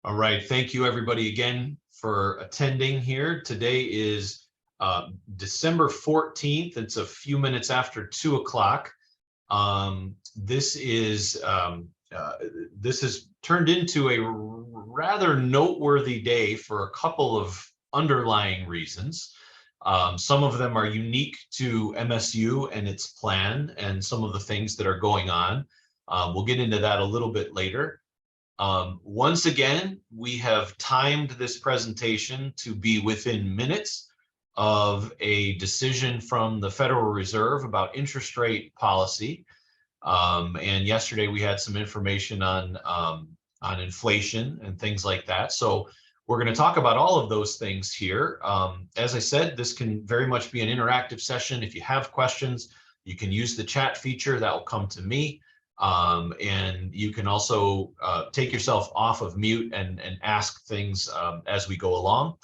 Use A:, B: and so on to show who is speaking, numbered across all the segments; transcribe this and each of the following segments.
A: All right. Thank you, everybody, again for attending here. Today is December 14th. It's a few minutes after 2 o'clock. This has turned into a rather noteworthy day for a couple of underlying reasons. Some of them are unique to MSU and its plan and some of the things that are going on. We'll get into that a little bit later. Once again, we have timed this presentation to be within minutes of a decision from the Federal Reserve about interest rate policy. And yesterday we had some information on inflation and things like that. So we're going to talk about all of those things here. As I said, this can very much be an interactive session. If you have questions, you can use the chat feature that will come to me. And you can also take yourself off of mute and ask things as we go along.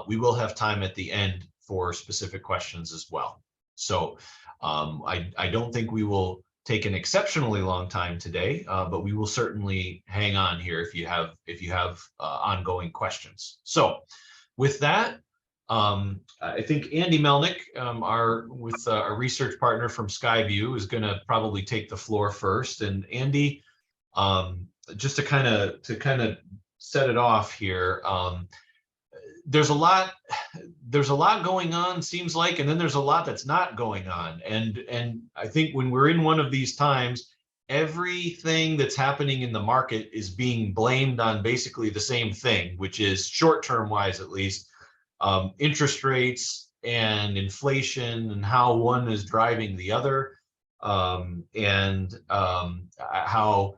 A: We will have time at the end for specific questions as well. So I don't think we will take an exceptionally long time today, but we will certainly hang on here if you have ongoing questions. So with that, I think Andy Melnick, our research partner from Skyview, is going to probably take the floor first. And Andy, just to kind of set it off here, there's a lot going on, seems like, and then there's a lot that's not going on. And I think when we're in one of these times, everything that's happening in the market is being blamed on basically the same thing, which is short-term wise, at least, interest rates and inflation and how one is driving the other, and how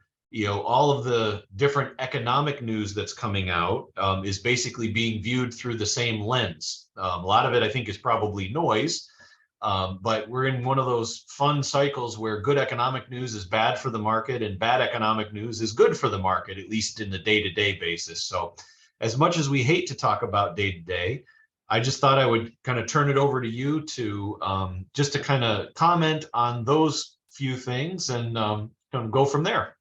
A: all of the different economic news that's coming out is basically being viewed through the same lens. A lot of it, I think, is probably noise, but we're in one of those fun cycles where good economic news is bad for the market and bad economic news is good for the market, at least in the day-to-day basis. So as much as we hate to talk about day-to-day, I just thought I would kind of turn it over to you to just to kind of comment on those few things and go from there.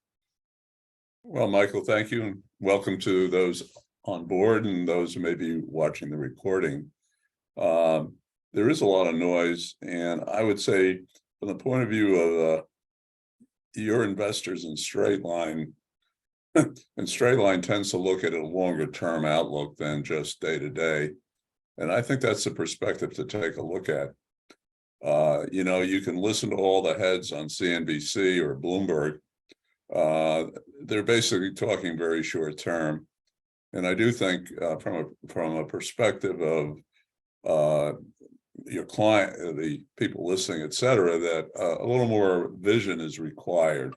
B: Well, Michael, thank you, and welcome to those on board and those who may be watching the recording. There is a lot of noise, and I would say from the point of view of your investors in StraightLine, and StraightLine tends to look at a longer term outlook than just day to day. And I think that's the perspective to take a look at. You can listen to all the heads on CNBC or Bloomberg. They're basically talking very short term. And I do think from a perspective of your client, the people listening, et cetera, that a little more vision is required.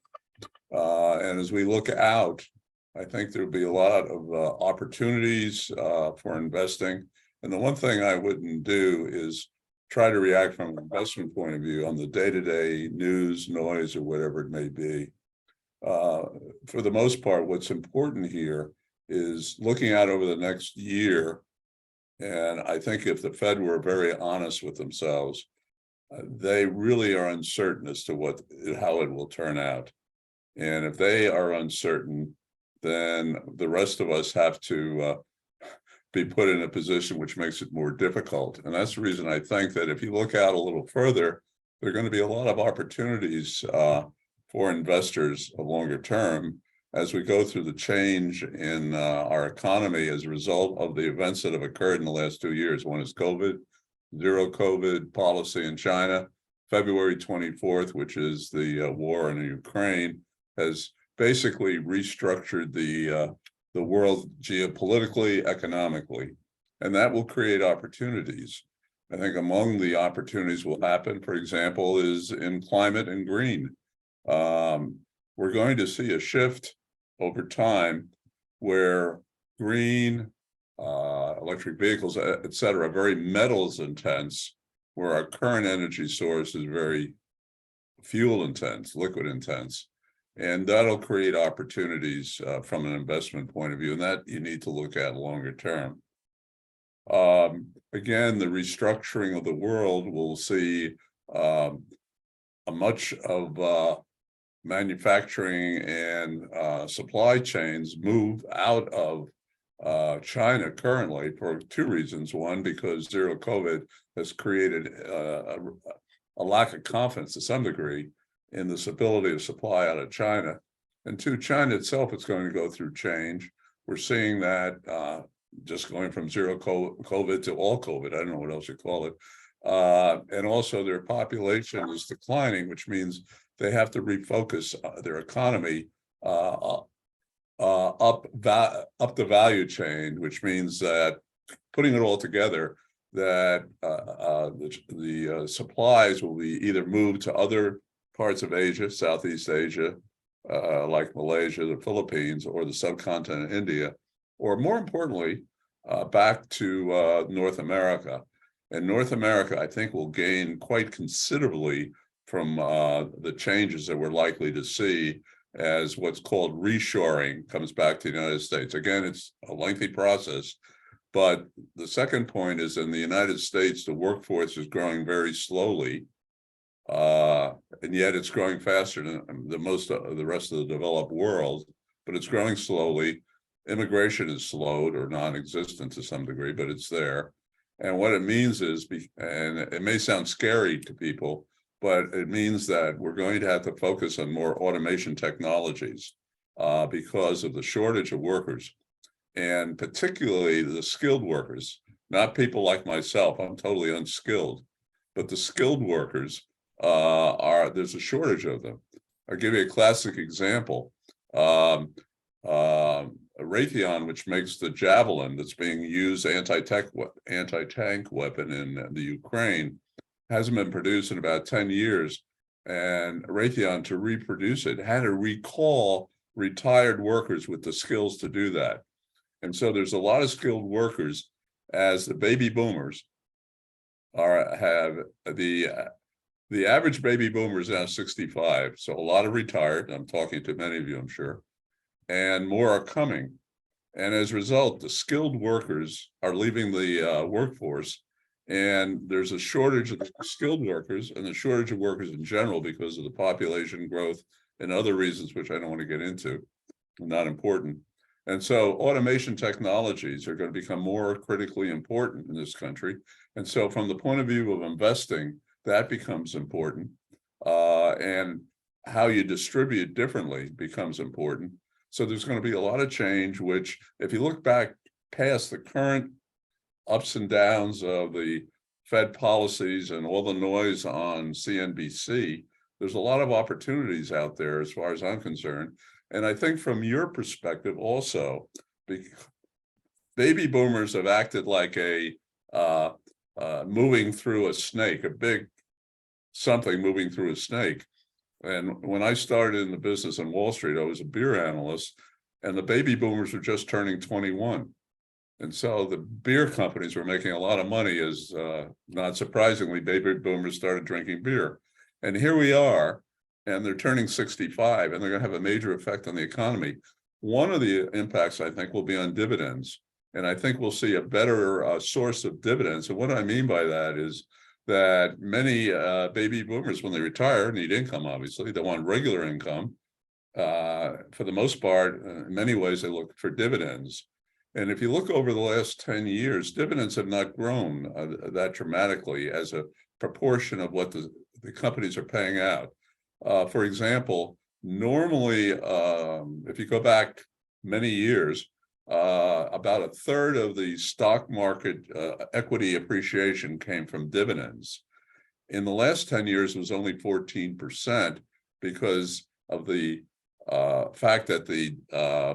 B: And as we look out, I think there'll be a lot of opportunities for investing. And the one thing I wouldn't do is try to react from an investment point of view on the day-to-day news, noise, or whatever it may be. For the most part, what's important here is looking out over the next year. And I think if the Fed were very honest with themselves, they really are uncertain as to how it will turn out. And if they are uncertain, then the rest of us have to be put in a position which makes it more difficult. And that's the reason I think that if you look out a little further, there are going to be a lot of opportunities for investors of longer term as we go through the change in our economy as a result of the events that have occurred in the last 2 years. One is COVID, zero COVID policy in China. February 24th, which is the war in Ukraine, has basically restructured the world geopolitically, economically, and that will create opportunities. I think among the opportunities will happen, for example, is in climate and green. We're going to see a shift over time where green, electric vehicles, et cetera, very metals intense, where our current energy source is very fuel intense, liquid intense. And that'll create opportunities from an investment point of view, and that you need to look at longer term. Again, the restructuring of the world will see a much of manufacturing and supply chains move out of China currently for two reasons. One, because zero COVID has created a lack of confidence to some degree in the stability of supply out of China. And two, China itself is going to go through change. We're seeing that just going from zero COVID to all COVID. I don't know what else you call it. And also their population is declining, which means they have to refocus their economy up the value chain, which means that putting it all together, that the supplies will be either moved to other parts of Asia, Southeast Asia, like Malaysia, the Philippines, or the subcontinent India, or more importantly, back to North America. And North America, I think, will gain quite considerably from the changes that we're likely to see as what's called reshoring comes back to the United States. Again, it's a lengthy process, but the second point is in the United States, the workforce is growing very slowly, and yet it's growing faster than most of the rest of the developed world, but it's growing slowly. Immigration is slowed or non-existent to some degree, but it's there. And what it means is, and it may sound scary to people, but it means that we're going to have to focus on more automation technologies because of the shortage of workers, and particularly the skilled workers, not people like myself. I'm totally unskilled, but the skilled workers there's a shortage of them. I'll give you a classic example. Raytheon, which makes the Javelin that's being used anti-tank weapon in the Ukraine, hasn't been produced in about 10 years. And Raytheon, to reproduce it, had to recall retired workers with the skills to do that. And so there's a lot of skilled workers as the baby boomers have the average baby boomer is now 65. So a lot of retired. I'm talking to many of you, I'm sure. And more are coming. And as a result, the skilled workers are leaving the workforce. And there's a shortage of skilled workers and the shortage of workers in general because of the population growth and other reasons, which I don't want to get into, not important. And so automation technologies are going to become more critically important in this country. And so from the point of view of investing, that becomes important. And how you distribute differently becomes important. So there's going to be a lot of change, which if you look back past the current ups and downs of the Fed policies and all the noise on CNBC, there's a lot of opportunities out there as far as I'm concerned. And I think from your perspective also, baby boomers have acted like a moving through a snake, a big something moving through a snake. And when I started in the business on Wall Street, I was a beer analyst, and the baby boomers were just turning 21. And so the beer companies were making a lot of money as, not surprisingly, baby boomers started drinking beer. And here we are, and they're turning 65, and they're going to have a major effect on the economy. One of the impacts, I think, will be on dividends. And I think we'll see a better source of dividends. And what I mean by that is that many baby boomers, when they retire, need income, obviously. They want regular income. For the most part, in many ways, they look for dividends. And if you look over the last 10 years, dividends have not grown that dramatically as a proportion of what the companies are paying out. For example, normally, if you go back many years, about a third of the stock market equity appreciation came from dividends. In the last 10 years, it was only 14% because of the fact that the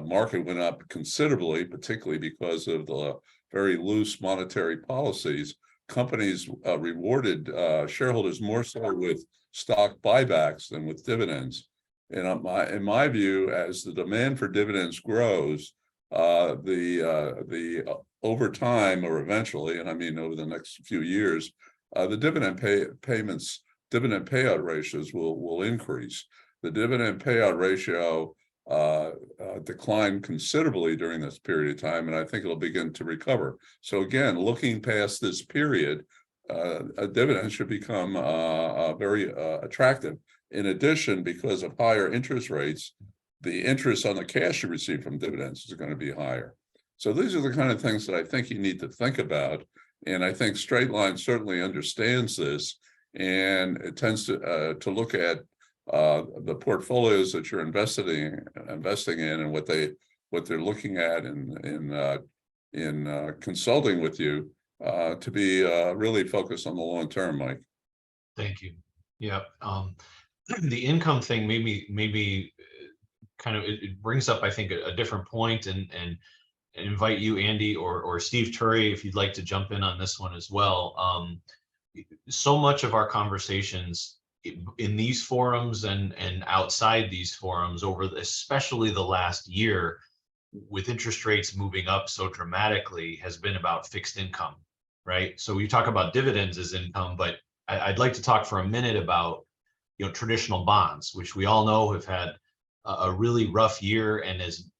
B: market went up considerably, particularly because of the very loose monetary policies. Companies rewarded shareholders more so with stock buybacks than with dividends. And in my view, as the demand for dividends grows, over time or eventually, and I mean over the next few years, the dividend payout ratios will increase. The dividend payout ratio declined considerably during this period of time, and I think it'll begin to recover. So again, looking past this period, a dividend should become very attractive. In addition, because of higher interest rates, the interest on the cash you receive from dividends is going to be higher. So these are the kind of things that I think you need to think about. And I think StraightLine certainly understands this, and it tends to look at the portfolios that you're investing in and what they're looking at in consulting with you to be really focused on the long term, Mike.
A: Thank you. Yeah. The income thing maybe kind of it brings up, I think, a different point, and invite you, Andy, or Steve Turry, if you'd like to jump in on this one as well. So much of our conversations in these forums and outside these forums especially the last year, with interest rates moving up so dramatically, has been about fixed income, right? So we talk about dividends as income, but I'd like to talk for a minute about, traditional bonds, which we all know have had a really rough year. And as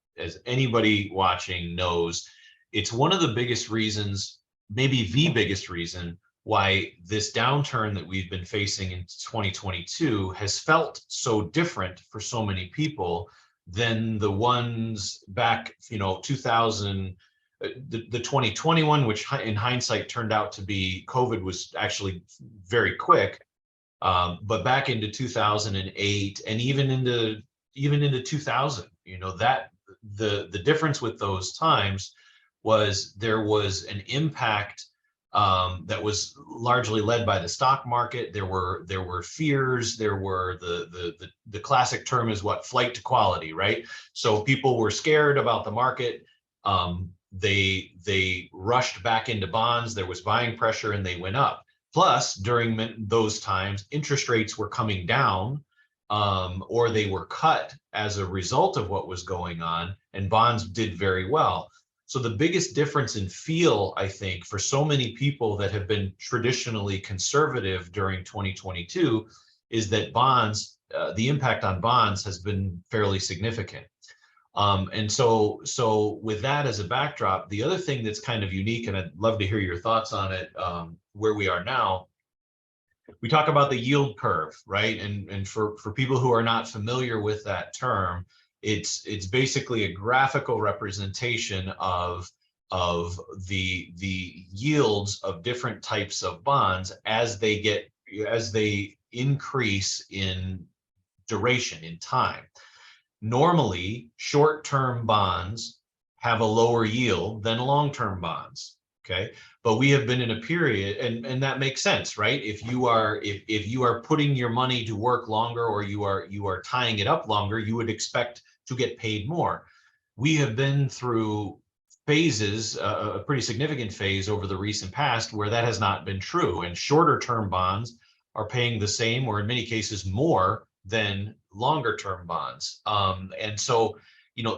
A: anybody watching knows, it's one of the biggest reasons, maybe the biggest reason, why this downturn that we've been facing in 2022 has felt so different for so many people than the ones back, 2000, the 2021, which in hindsight turned out to be, COVID was actually very quick. But back into 2008 and even into 2000, that the difference with those times was there was an impact that was largely led by the stock market. There were fears. There were the classic term is what? Flight to quality, right? So people were scared about the market. They rushed back into bonds. There was buying pressure, and they went up. Plus, during those times, interest rates were coming down, or they were cut as a result of what was going on, and bonds did very well. So the biggest difference in feel, I think, for so many people that have been traditionally conservative during 2022 is that bonds, the impact on bonds has been fairly significant. And so with that as a backdrop, the other thing that's kind of unique, and I'd love to hear your thoughts on it, where we are now, we talk about the yield curve, right? And for people who are not familiar with that term, it's basically a graphical representation of the yields of different types of bonds as they increase in duration, in time. Normally, short-term bonds have a lower yield than long-term bonds. Okay, but we have been in a period, and that makes sense, right? If you are putting your money to work longer, or you are tying it up longer, you would expect to get paid more. We have been through phases, a pretty significant phase over the recent past, where that has not been true, and shorter term bonds are paying the same, or in many cases more, than longer term bonds. And so,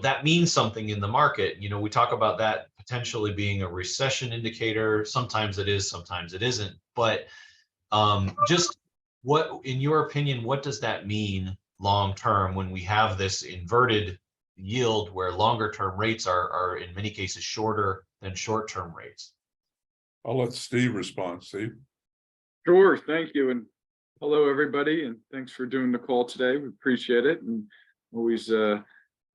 A: that means something in the market. We talk about that potentially being a recession indicator. Sometimes it is, sometimes it isn't. But just what, in your opinion, what does that mean long term when we have this inverted yield where longer term rates are in many cases shorter than short term rates?
B: I'll let Steve respond. Steve.
C: Sure, thank you, and hello everybody, and thanks for doing the call today. We appreciate it, and always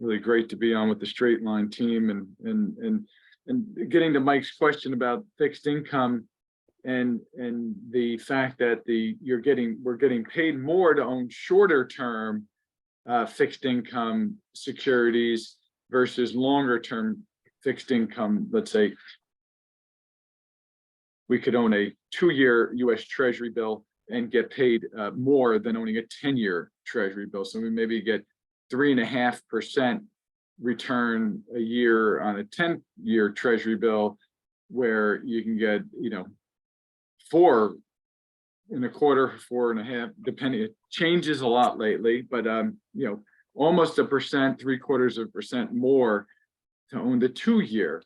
C: really great to be on with the StraightLine team, and getting to Mike's question about fixed income and the fact that we're getting paid more to own shorter term fixed income securities versus longer term fixed income. Let's say we could own a 2-year US Treasury bill and get paid more than owning a 10-year Treasury bill. So we maybe get 3.5% return a year on a 10-year Treasury bill, where you can get 4.25%, 4.5%, depending. It changes a lot lately, but almost 1%, 0.75% more to own the 2-year.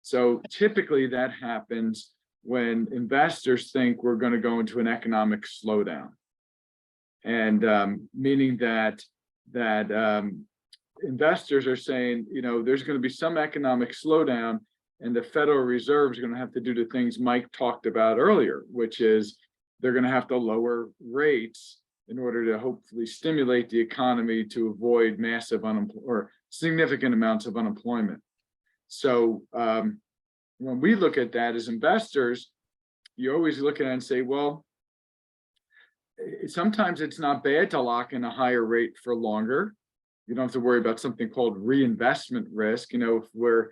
C: So typically that happens when investors think we're going to go into an economic slowdown, and meaning that investors are saying, there's going to be some economic slowdown, and the Federal Reserve is going to have to do the things Mike talked about earlier, which is they're going to have to lower rates in order to hopefully stimulate the economy to avoid massive or significant amounts of unemployment. So when we look at that as investors, you always look at it and say, well, sometimes it's not bad to lock in a higher rate for longer. You don't have to worry about something called reinvestment risk. You know, if we're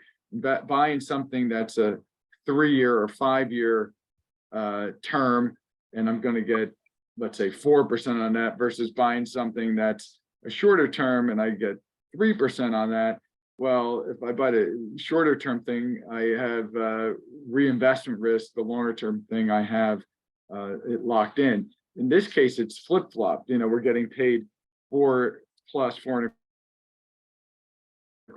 C: buying something that's a 3-year or 5-year term, and I'm going to get, let's say, 4% on that, versus buying something that's a shorter term and I get 3% on that. Well, if I buy the shorter term thing, I have reinvestment risk. The longer term thing, I have it locked in. In this case, it's flip-flopped. You know, we're getting paid 4 plus 4.25%,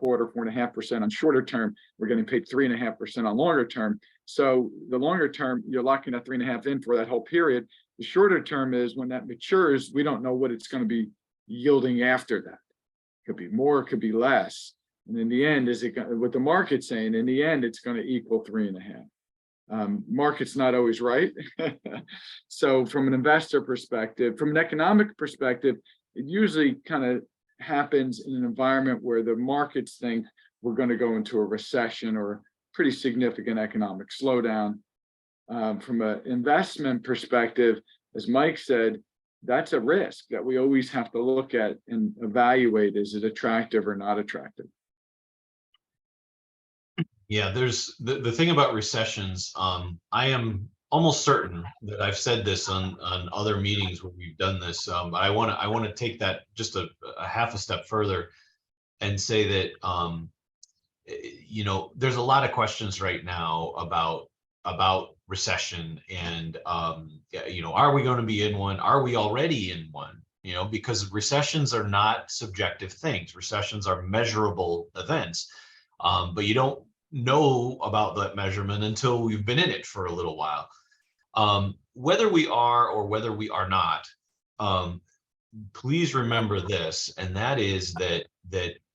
C: 4.5% on shorter term. We're getting paid 3.5% on longer term. So the longer term, you're locking that 3.5 in for that whole period. The shorter term is when that matures, we don't know what it's going to be yielding after that. It could be more, it could be less. And in the end, is it what the market's saying? In the end, it's going to equal 3.5. Market's not always right. So from an investor perspective, from an economic perspective, it usually kind of happens in an environment where the markets think we're going to go into a recession or a pretty significant economic slowdown. From an investment perspective, as Mike said, that's a risk that we always have to look at and evaluate. Is it attractive or not attractive?
A: Yeah, there's the thing about recessions. I am almost certain that I've said this on other meetings where we've done this, but I want to take that just a half a step further and say that you know, there's a lot of questions right now about recession and you know, are we going to be in one? Are we already in one? You know, because recessions are not subjective things. Recessions are measurable events, but you don't know about that measurement until we've been in it for a little while. Whether we are or whether we are not, please remember this, and that is that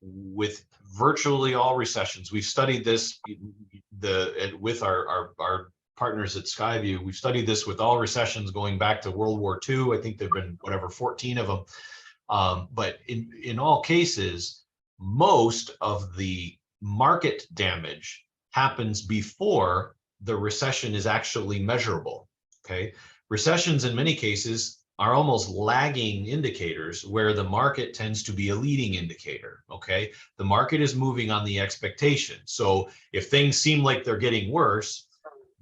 A: with virtually all recessions, we've studied this with our partners at Skyview. We've studied this with all recessions going back to World War II. I think there've been whatever 14 of them. But in all cases, most of the market damage happens before the recession is actually measurable. Okay, recessions in many cases are almost lagging indicators where the market tends to be a leading indicator. Okay, the market is moving on the expectation. So if things seem like they're getting worse,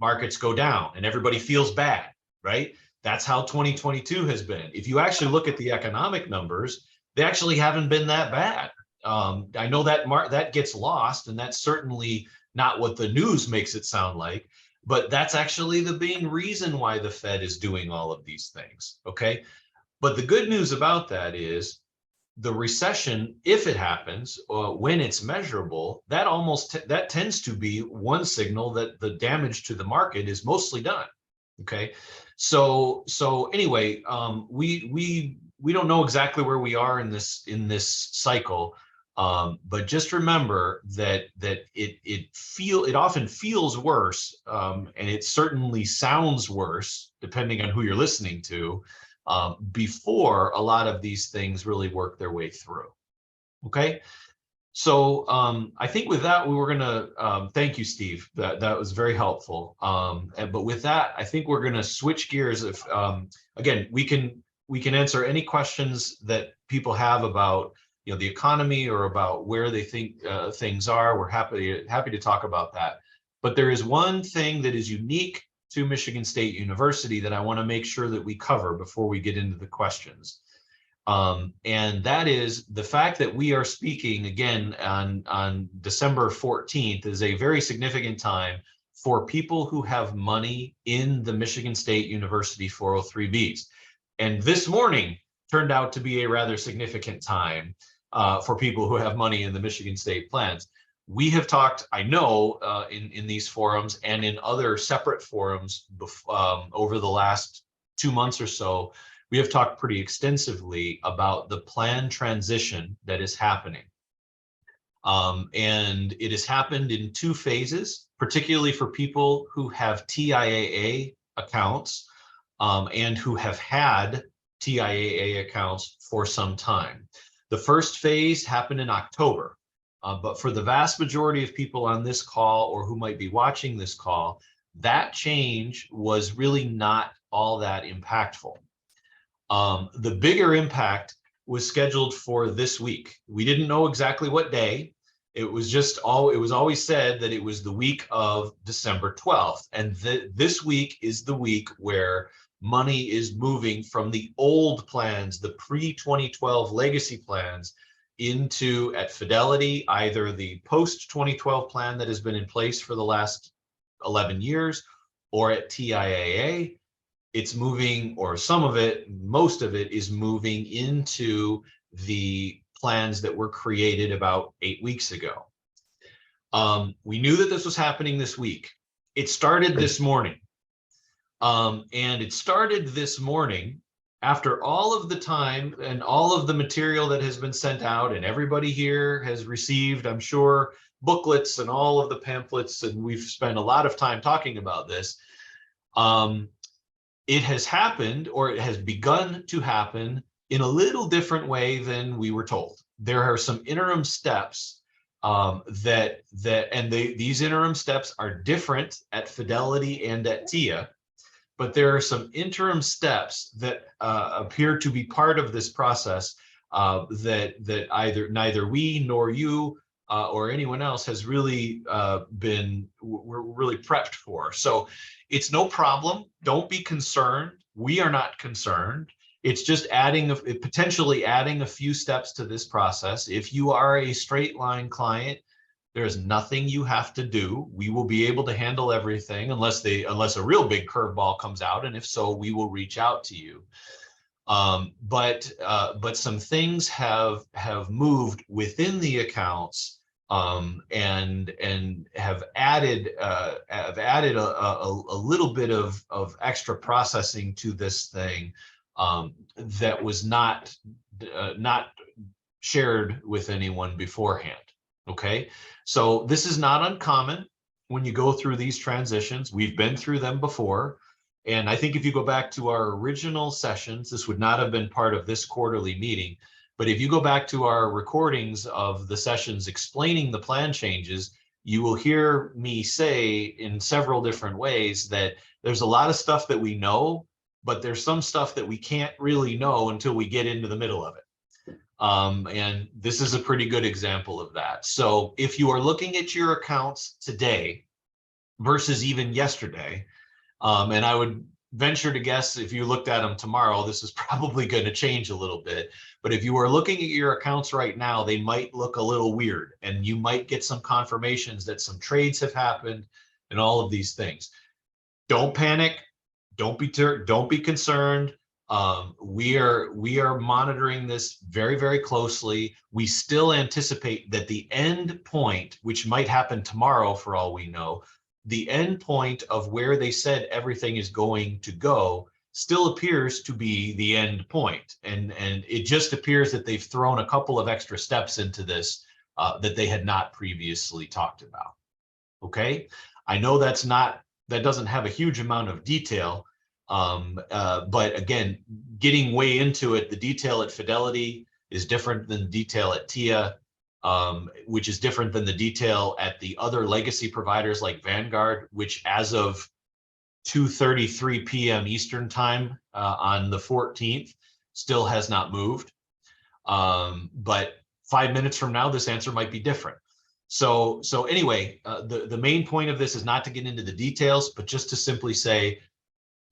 A: markets go down and everybody feels bad, right? That's how 2022 has been. If you actually look at the economic numbers, they actually haven't been that bad. I know that that gets lost, and that's certainly not what the news makes it sound like, but that's actually the main reason why the Fed is doing all of these things, okay? But the good news about that is the recession, if it happens, when it's measurable, that tends to be one signal that the damage to the market is mostly done, okay? So anyway, we don't know exactly where we are in this cycle. But just remember that it often feels worse, and it certainly sounds worse, depending on who you're listening to, before a lot of these things really work their way through. Okay, so I think with that we were gonna thank you, Steve. That was very helpful. But with that, I think we're gonna switch gears. If again, we can answer any questions that people have about the economy or about where they think things are. We're happy to talk about that. But there is one thing that is unique to Michigan State University that I want to make sure that we cover before we get into the questions. And that is the fact that we are speaking again on December 14th is a very significant time for people who have money in the Michigan State University 403Bs. And this morning turned out to be a rather significant time for people who have money in the Michigan State plans. We have talked, I know, in these forums and in other separate forums over the last 2 months or so, we have talked pretty extensively about the plan transition that is happening. And it has happened in 2 phases, particularly for people who have TIAA accounts and who have had TIAA accounts for some time. The first phase happened in October. But for the vast majority of people on this call or who might be watching this call, that change was really not all that impactful. The bigger impact was scheduled for this week. We didn't know exactly what day. It was always said that it was the week of December 12th. And this week is the week where money is moving from the old plans, the pre-2012 legacy plans, into, at Fidelity, either the post-2012 plan that has been in place for the last 11 years, or at TIAA. It's moving, or some of it, most of it is moving into the plans that were created about 8 weeks ago. We knew that this was happening this week. It started this morning. And it started this morning after all of the time and all of the material that has been sent out, and everybody here has received, I'm sure, booklets and all of the pamphlets, and we've spent a lot of time talking about this. It has happened, or it has begun to happen, in a little different way than we were told. There are some interim steps these interim steps are different at Fidelity and at TIA. But there are some interim steps that appear to be part of this process that either neither we nor you or anyone else has really we're really prepped for. So it's no problem. Don't be concerned. We are not concerned. It's just potentially adding a few steps to this process. If you are a StraightLine client, there's nothing you have to do. We will be able to handle everything unless a real big curveball comes out, and if so, we will reach out to you. But some things have moved within the accounts and have added a little bit of extra processing to this thing that was not shared with anyone beforehand. Okay, so this is not uncommon when you go through these transitions. We've been through them before. And I think if you go back to our original sessions, this would not have been part of this quarterly meeting. But if you go back to our recordings of the sessions explaining the plan changes, you will hear me say in several different ways that there's a lot of stuff that we know, but there's some stuff that we can't really know until we get into the middle of it. And this is a pretty good example of that. So if you are looking at your accounts today versus even yesterday, and I would venture to guess if you looked at them tomorrow, this is probably going to change a little bit. But if you are looking at your accounts right now, they might look a little weird, and you might get some confirmations that some trades have happened and all of these things. Don't panic. Don't be concerned. We are monitoring this very, very closely. We still anticipate that the end point, which might happen tomorrow for all we know, the end point of where they said everything is going to go still appears to be the end point. And it just appears that they've thrown a couple of extra steps into this that they had not previously talked about. Okay, I know that doesn't have a huge amount of detail. But again, getting way into it, the detail at Fidelity is different than the detail at TIA, which is different than the detail at the other legacy providers like Vanguard, which as of 2:33 p.m. Eastern time on the 14th still has not moved. But 5 minutes from now, this answer might be different. So anyway, the main point of this is not to get into the details, but just to simply say,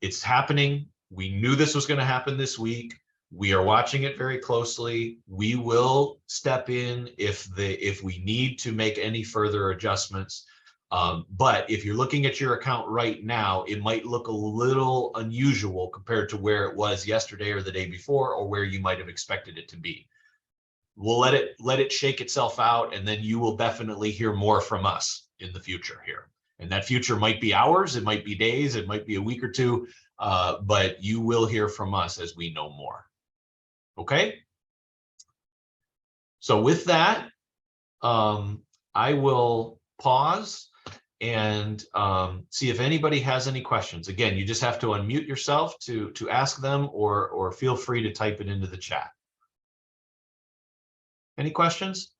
A: it's happening. We knew this was going to happen this week. We are watching it very closely. We will step in if we need to make any further adjustments. But if you're looking at your account right now, it might look a little unusual compared to where it was yesterday or the day before, or where you might have expected it to be. We'll let it shake itself out, and then you will definitely hear more from us in the future here. And that future might be hours, it might be days, it might be a week or two, but you will hear from us as we know more. Okay? So with that, I will pause and see if anybody has any questions. Again, you just have to unmute yourself to ask them, or feel free to type it into the chat. Any questions?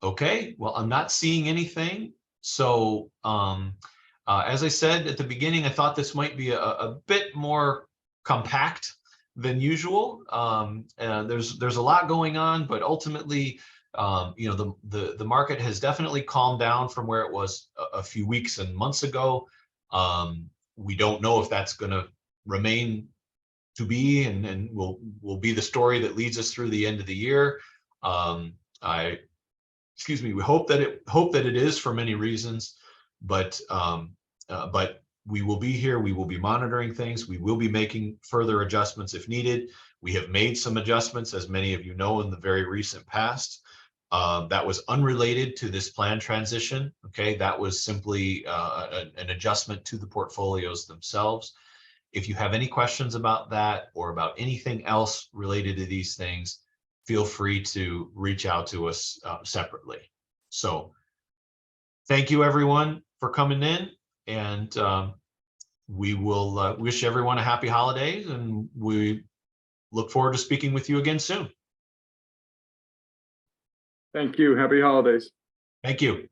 A: Okay, well, I'm not seeing anything. So as I said at the beginning, I thought this might be a bit more compact than usual. There's a lot going on, but ultimately, you know, the market has definitely calmed down from where it was a few weeks and months ago. We don't know if that's going to remain to be, and will be the story that leads us through the end of the year. We hope that it is, for many reasons, but we will be here. We will be monitoring things. We will be making further adjustments if needed. We have made some adjustments, as many of you know, in the very recent past. That was unrelated to this plan transition. Okay, that was simply an adjustment to the portfolios themselves. If you have any questions about that or about anything else related to these things, feel free to reach out to us separately. So thank you, everyone, for coming in, and we will wish everyone a happy holidays, and we look forward to speaking with you again soon.
C: Thank you. Happy holidays.
A: Thank you.